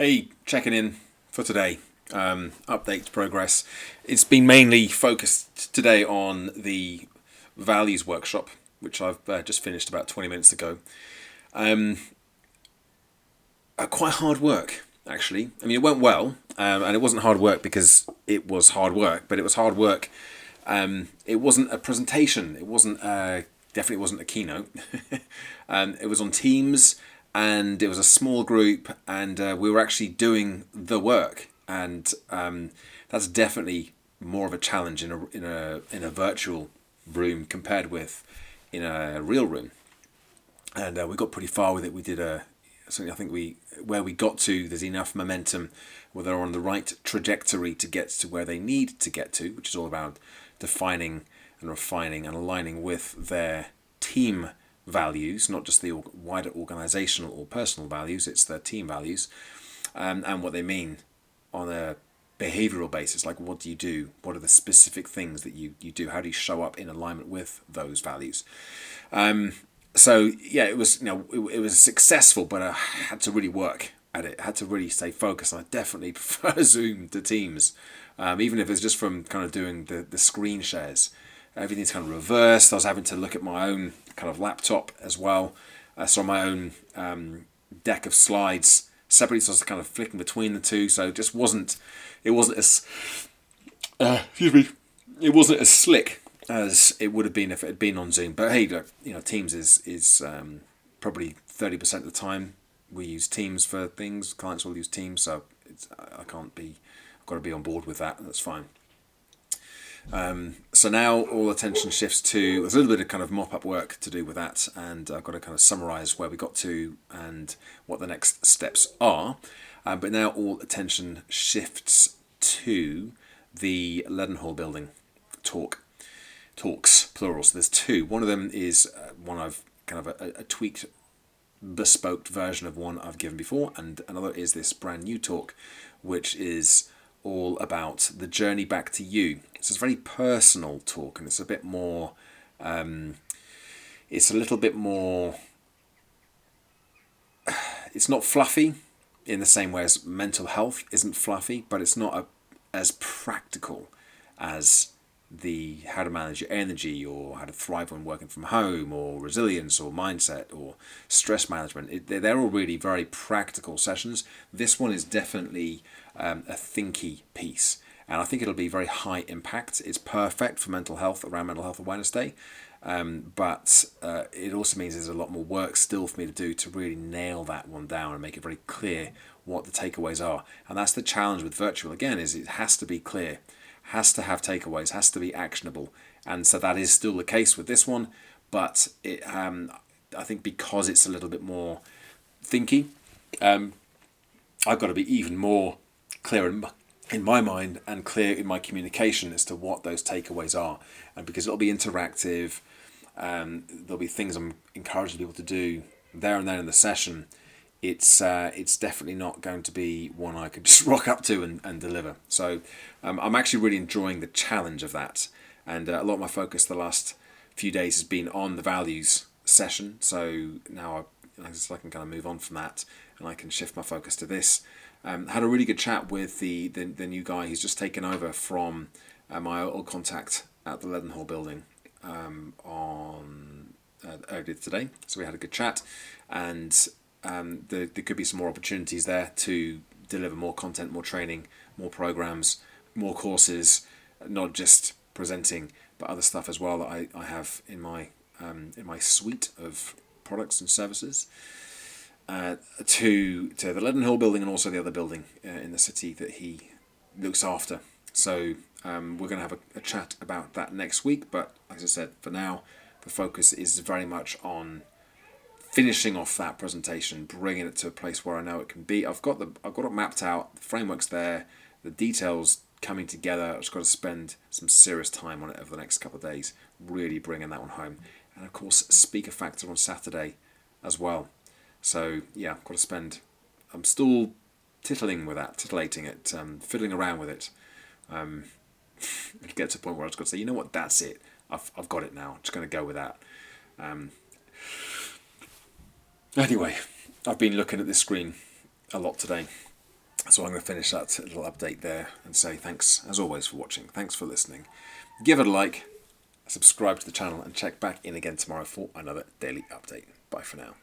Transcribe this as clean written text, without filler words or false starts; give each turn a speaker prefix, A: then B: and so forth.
A: Hey, checking in for today. Update progress. It's been mainly focused today on the values workshop, which I've just finished about 20 minutes ago. Um, Quite hard work, actually. I mean, it went well, and it wasn't hard work because it was hard work, but it was hard work. It wasn't a presentation. It wasn't definitely wasn't a keynote. It was on Teams, and it was a small group, and we were actually doing the work, and that's definitely more of a challenge in a virtual room compared with in a real room. And we got pretty far with it. We did a something I think we where we got to. There's enough momentum where they're on the right trajectory to get to where they need to get to, which is all about defining and refining and aligning with their team values, not just the wider organizational or personal values. It's their team values, and what they mean on a behavioral basis. Like, what do you do? What are the specific things that you do? How do you show up in alignment with those values? So yeah, it was it was successful, but I had to really work at it. I had to really stay focused. I definitely prefer Zoom to Teams, even if it's just from kind of doing the screen shares. Everything's kind of reversed. I was having to look at my own kind of laptop as well. So my own deck of slides separately. So I was kind of flicking between the two. So it just wasn't. It wasn't as excuse me. It wasn't as slick as it would have been if it had been on Zoom. But hey, look, Teams is probably 30% of the time we use Teams for things. Clients will use Teams, so I've got to be on board with that. That's fine. So now all attention shifts to there's a little bit of kind of mop up work to do with that, and I've got to kind of summarise where we got to and what the next steps are. But now all attention shifts to the Leadenhall building talks plural. So there's two. One of them is one I've kind of a tweaked, bespoke version of one I've given before, and another is this brand new talk, which is all about the journey back to you. So it's a very personal talk, and it's a bit more. It's a little bit more. It's not fluffy in the same way as mental health isn't fluffy, but it's not as practical as the how to manage your energy or how to thrive when working from home or resilience or mindset or stress management. They're all really very practical sessions. This one is definitely a thinky piece, and I think it'll be very high impact. It's perfect for mental health around Mental Health Awareness Day, but it also means there's a lot more work still for me to do to really nail that one down and make it very clear what the takeaways are. And that's the challenge with virtual again, is it has to be clear, has to have takeaways, has to be actionable, and so that is still the case with this one. But I think because it's a little bit more thinky, I've got to be even more clear in my mind and clear in my communication as to what those takeaways are, and because it'll be interactive, there'll be things I'm encouraging people to do there and then in the session. It's definitely not going to be one I could just rock up to and deliver. So I'm actually really enjoying the challenge of that. And a lot of my focus the last few days has been on the values session. So now I can kind of move on from that and I can shift my focus to this. Had a really good chat with the new guy. He's just taken over from my old contact at the Leadenhall building on earlier today. So we had a good chat, and there could be some more opportunities there to deliver more content, more training, more programs, more courses, not just presenting, but other stuff as well that I have in my suite of products and services. To the Leadenhall building and also the other building in the city that he looks after. So we're going to have a chat about that next week. But as I said, for now, the focus is very much on finishing off that presentation, bringing it to a place where I know it can be. I've got it mapped out. The framework's there. The details coming together. I've just got to spend some serious time on it over the next couple of days, really bringing that one home. And of course, Speaker Factor on Saturday as well. So yeah, I've got to spend. I'm still titillating it, fiddling around with it. It gets to a point where I've just got to say, you know what, that's it. I've got it now. I'm just going to go with that. Anyway, I've been looking at this screen a lot today, So I'm going to finish that little update there and say thanks, as always, for watching. Thanks for listening. Give it a like, subscribe to the channel, and check back in again tomorrow for another daily update. Bye for now.